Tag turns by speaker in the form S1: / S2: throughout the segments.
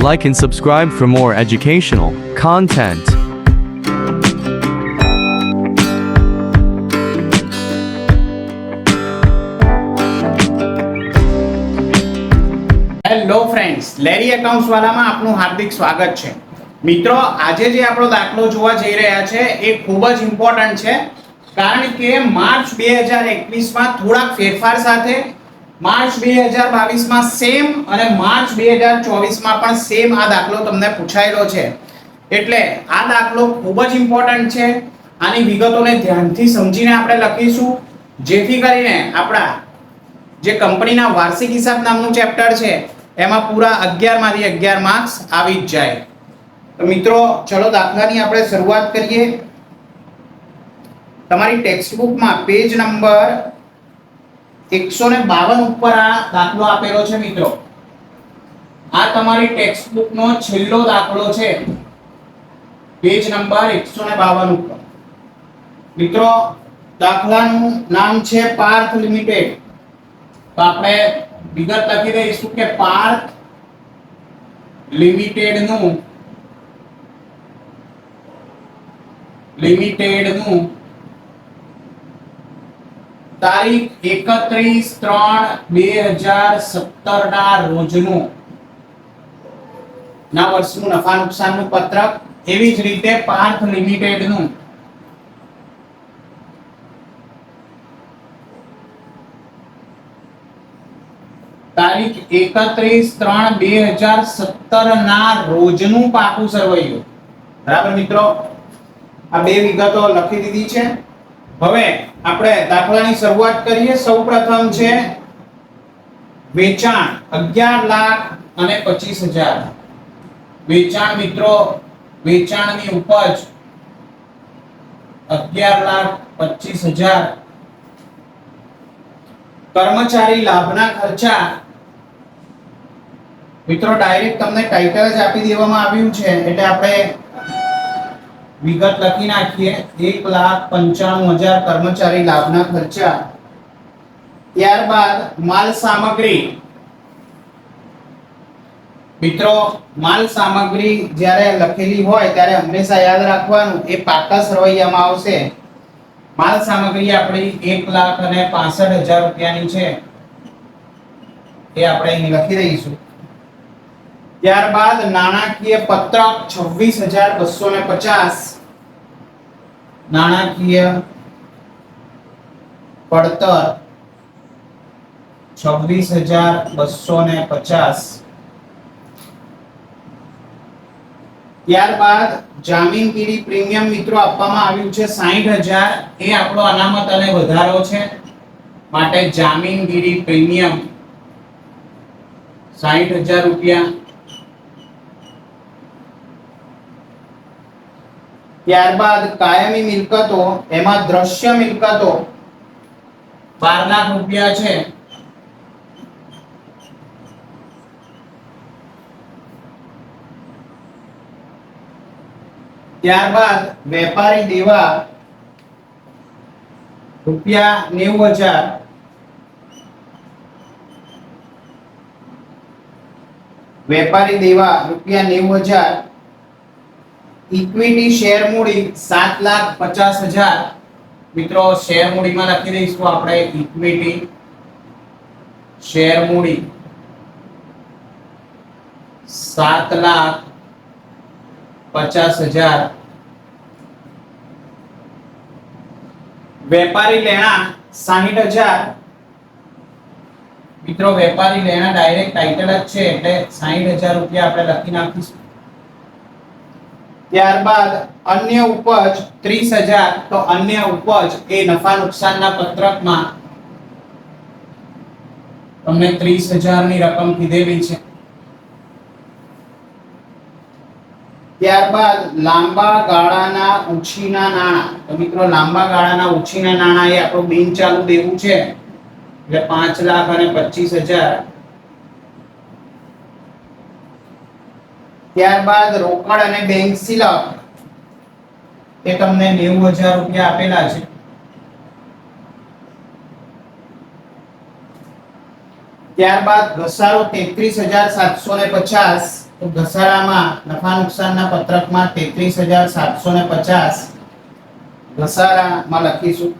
S1: Like and subscribe for more educational content.
S2: Hello friends, લેરી accounts વાળામાં આપનું હાર્દિક સ્વાગત છે. મિત્રો, આજે જે આપણો દાખલો જોવા જઈ રહ્યા છે એ ખૂબ જ ઇમ્પોર્ટન્ટ છે, કારણ કે માર્ચ 2021 માં થોડાક ફેરફાર સાથે માર્ચ 2022 માં સેમ અને માર્ચ 2024 માં પણ સેમ આ દાખલો તમને પૂછાયેલો છે. એટલે આ દાખલો ખૂબ જ ઇમ્પોર્ટન્ટ છે. આની વિગતોને ધ્યાનથી સમજીને આપણે લખીશું, જેથી કરીને આપણા જે કંપનીના વાર્ષિક હિસાબ નામનું ચેપ્ટર છે એમાં પૂરા 11 માંથી 11 માર્ક્સ આવી જ જાય. તો મિત્રો, ચલો દાખલાની આપણે શરૂઆત કરીએ. તમારી ટેક્સ્ટ બુકમાં પેજ નંબર 152 ઉપર આ દાખલો આપેલો છે. મિત્રો, આ તમારી ટેક્સ્ટ બુકનો છેલ્લો દાખલો છે, પેજ નંબર 152 ઉપર. મિત્રો, દાખલાનું નામ છે પાર્થ લિમિટેડ. તો આપણે વિગત લખી દઈશું કે પાર્થ લિમિટેડનું તારીખ 31/3/2017 ના રોજનું ના વર્ષનું નફા નુકસાનનું પત્રક. એવી જ રીતે પાર્થ લિમિટેડનું તારીખ 31/3/2017 ના રોજનું પાકું સરવૈયું. બરાબર મિત્રો, આ બે વિગતો લખી દીધી છે. હવે આપણે દાખલાની શરૂઆત કરીએ. સૌપ્રથમ છે વેચાણ 11 લાખ અને 25,000. વેચાણ મિત્રો, વેચાણની ઉપજ 11,25,000. કર્મચારી લાભના ખર્ચા મિત્રો ડાયરેક્ટ તમને ટાઇટલ જ આપી દેવામાં આવ્યું છે, એટલે આપણે વિગત લખી નાખીએ. 1,95,000 કર્મચારી લાભના ખર્ચા. ત્યારબાદ માલ સામગ્રી. મિત્રો, માલ સામગ્રી જ્યારે લખેલી હોય ત્યારે હંમેશા યાદ રાખવાનું એ પાકા સરવૈયામાં આવશે. માલ સામગ્રી આપણી 1,65,000 રૂપિયાની છે, એ આપણે અહીં લખી દઈશું. ત્યારબાદ નાણાકીય પત્રક 26,250. નાણાકીય પડતર 26,250. ત્યારબાદ જામીનગીરી પ્રીમિયમ મિત્રો આપવામાં આવ્યું છે 60,000. એ આપણો અનામત અને વધારો છે, માટે જામીનગીરી પ્રીમિયમ 60,000 રૂપિયા. ત્યારબાદ કાયમી મિલકતો, એમાં દ્રશ્ય મિલકતો 12 લાખ રૂપિયા છે. ત્યારબાદ વેપારી દેવા ₹90,000. વેપારી દેવા ₹90,000. ઇક્વિટી શેર મૂડી 7,50,000. મિત્રો, શેર મૂડીમાં લખી દઈશું આપણે ઇક્વિટી શેર મૂડી 7,50,000. વેપારી લેણા 60,000. મિત્રો, વેપારી લેણા ડાયરેક્ટ ટાઇટલ જ છે, એટલે 60,000 રૂપિયા આપણે લખી નાખીશું. ત્યારબાદ અન્ય ઉપજ 30,000. તો અન્ય ઉપજ એ નફા નુકસાનના પત્રકમાં તમને 30,000 ની રકમ કીધેલી છે. ત્યારબાદ લાંબા ગાળાના ઉછીના નાણાં. તો મિત્રો, લાંબા ગાળાના ઉછીના નાણાં એ આપણું બિનચાલુ દેવું છે, એટલે 5,25,000. ત્યારબાદ રોકડ અને બેંક સિલક એ તમને 90,000 રૂપિયા આપેલા છે. ત્યારબાદ ઘસારો 33,750. તો ઘસારામાં નફા નુકસાનના પત્રકમાં 33,750 ઘસારામાં લખીશું.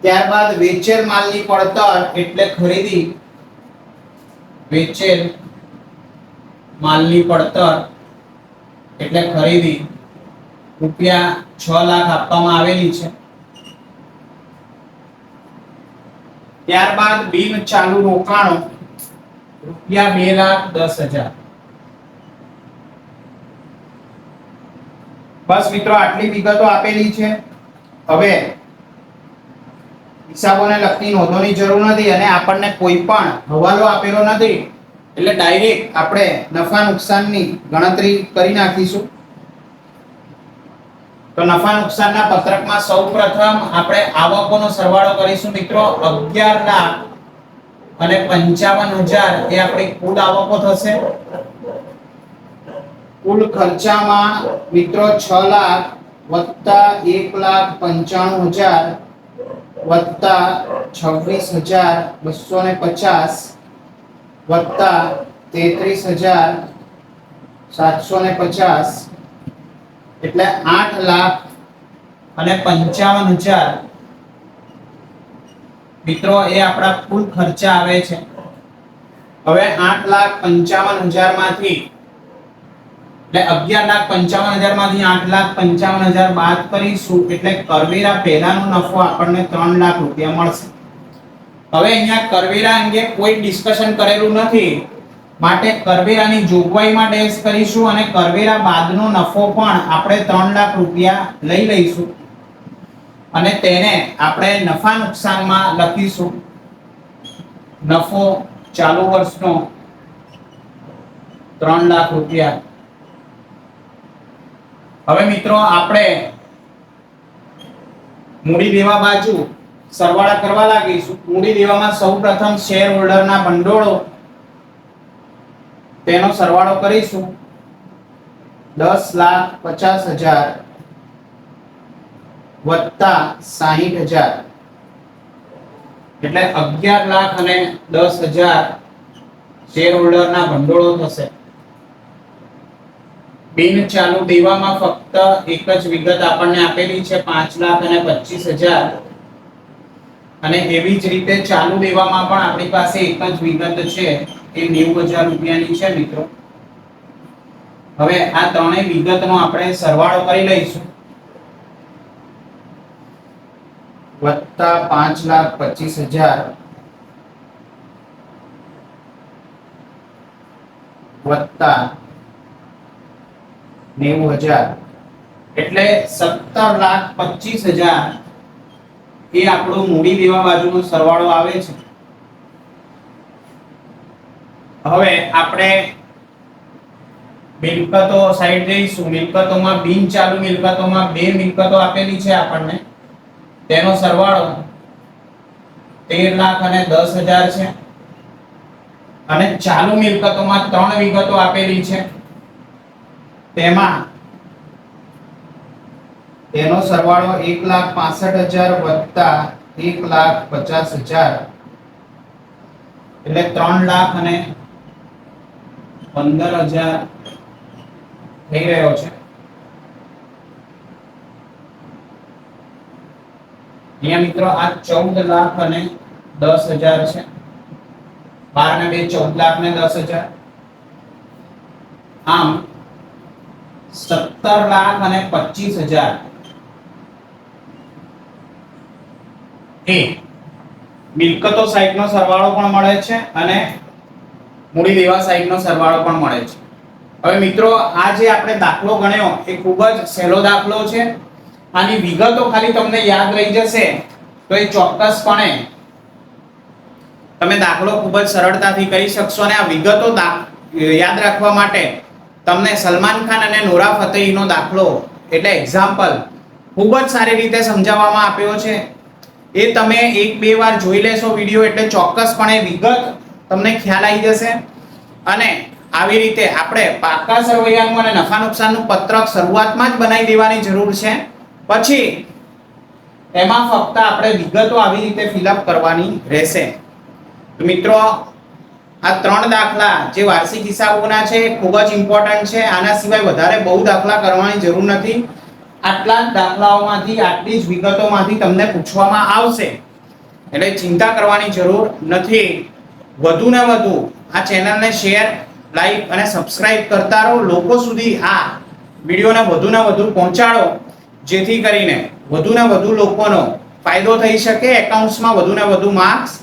S2: ત્યારબાદ વેચેલ માલની પડતર એટલે ખરીદી. વેચેલ માલની પડતર એટલે ખરીદી રૂપિયા 6 લાખ આપવામાં આવેલી છે. ત્યારબાદ બિન ચાલુ રોકાણો રૂપિયા 2,10,000. બસ મિત્રો આટલી વિગતો આપેલી છે. હવે હિસાબોને લગતી નોંધોની જરૂર નથી અને આપણને કોઈ પણ હવાલો આપેલો નથી એટલે ડાયરેક્ટ આપણે નફા નુકસાનની ગણતરી કરી નાખીશું. તો નફા નુકસાનના પત્રકમાં સૌપ્રથમ આપણે આવકોનો સરવાળો કરીશું મિત્રો. 11,55,000 એ આપણી કુલ આવકો થશે. કુલ ખર્ચામાં મિત્રો 6 લાખ વત્તા 1,95,000 વત્તા 26,250 વત્તા 33,750 એટલે 8,55,000 મિત્રો એ આપણા કુલ ખર્ચા આવે છે. હવે 8,55,000 માંથી એટલે 11,55,000 માંથી 8,55,000 બાદ કરીશું એટલે કરવેરા પહેલાનો નફો આપણને 3 લાખ રૂપિયા મળશે. હવે અહીંયા કરવેરા અંગે કોઈ ડિસ્કશન કરેલું નથી માટે કરવેરાની જોગવાઈમાં ડેશ કરીશું અને કરવેરા બાદનો નફો પણ આપણે 3 લાખ રૂપિયા લઈ લઈશું અને તેને આપણે નફા નુકસાનમાં લખીશું. નફો ચાલુ વર્ષનો 3 લાખ રૂપિયા. હવે મિત્રો આપણે મૂડી દેવા બાજુ સરવાળા કરવા લાગીશું. મૂડી દેવામાં સૌપ્રથમ શેર હોલ્ડરના ભંડોળો તેનો સરવાળો કરીશું. 10,50,000 વત્તા 60,000 એટલે 11,10,000 શેર હોલ્ડરના ભંડોળો થશે. બિન ચાલુ દેવામાં ફક્ત એક જ વિગત આપણને આપેલી છે 5,25,000 અને એવી જ રીતે ચાલુ દેવામાં પણ આપણી પાસે એક જ વિગત છે એ 90,000 રૂપિયાની છે મિત્રો. હવે આ ત્રણેય વિગતનો આપણે સરવાળો કરી લઈશું. વત્તા 5,25,000 વત્તા 90,000 એટલે 17,25,000 એ આપણો મૂડી દેવા બાજુનો સરવાળો આવે છે. હવે આપણે મિલકતો સાઈડ જઈશું. મિલકતોમાં બિન ચાલુ મિલકતોમાં બે મિલકતો આપેલી છે આપણને તેનો સરવાળો 13,10,000 છે અને ચાલુ મિલકતોમાં 3 વિગતો આપેલી છે તેમાં તેનો સરવાળો 1,65,000 વત્તા 1,50,000 એટલે 3,15,000 થઈ રહ્યો છે. અહીંયા મિત્રો આ 14,10,000 છે. 12 ને 2 14,10,000 આમ 17,25,000 એ મિલકતો સાઈડનો સરવાળો પણ મળે છે અને મૂડી દેવા સાઈડનો સરવાળો પણ મળે છે. હવે મિત્રો આ જે આપણે દાખલો ગણ્યો એ ખૂબ જ સહેલો દાખલો છે. આની વિગતો ખાલી તમને યાદ રહી જશે તો એ ચોક્કસપણે તમે દાખલો ખૂબ જ સરળતાથી કરી શકશો. અને આ વિગતો યાદ રાખવા માટે તમને સલમાન ખાન અને નોરા ફતેહીનો દાખલો એટલે એક્ઝામ્પલ ખૂબ જ સારી રીતે સમજાવવામાં આવ્યો છે. એ તમે 1-2 વાર જોઈ લેશો વિડિયો એટલે ચોક્કસપણે વિગત તમને ખ્યાલ આવી જશે. અને આવી રીતે આપણે પાકા સરવૈયાનું અને નફા નુકસાનનું પત્રક શરૂઆતમાં જ બનાવી દેવાની જરૂર છે. પછી એમાં ફક્ત આપણે વિગતો આવી રીતે ફિલઅપ કરવાની રહેશે. મિત્રો આ 3 દાખલા જે વાર્ષિક હિસાબોના છે એ ખૂબ જ ઇમ્પોર્ટન્ટ છે. આના સિવાય વધારે બહુ દાખલા કરવાની જરૂર નથી. આટલા જ દાખલાઓમાંથી આટલી જ વિગતોમાંથી તમને પૂછવામાં આવશે, એટલે ચિંતા કરવાની જરૂર નથી. વધુ ને વધુ આ ચેનલને શેર, લાઈક અને સબસ્ક્રાઇબ કરતા રહો. લોકો સુધી આ વિડીયોને વધુ ને વધુ પહોંચાડો, જેથી કરીને વધુ ને વધુ લોકોનો ફાયદો થઈ શકે, એકાઉન્ટ્સમાં વધુ ને વધુ માર્ક્સ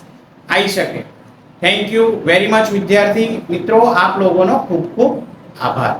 S2: આવી શકે. થેન્ક યુ વેરી મચ વિદ્યાર્થી મિત્રો, આપ લોકોનો ખૂબ ખૂબ આભાર.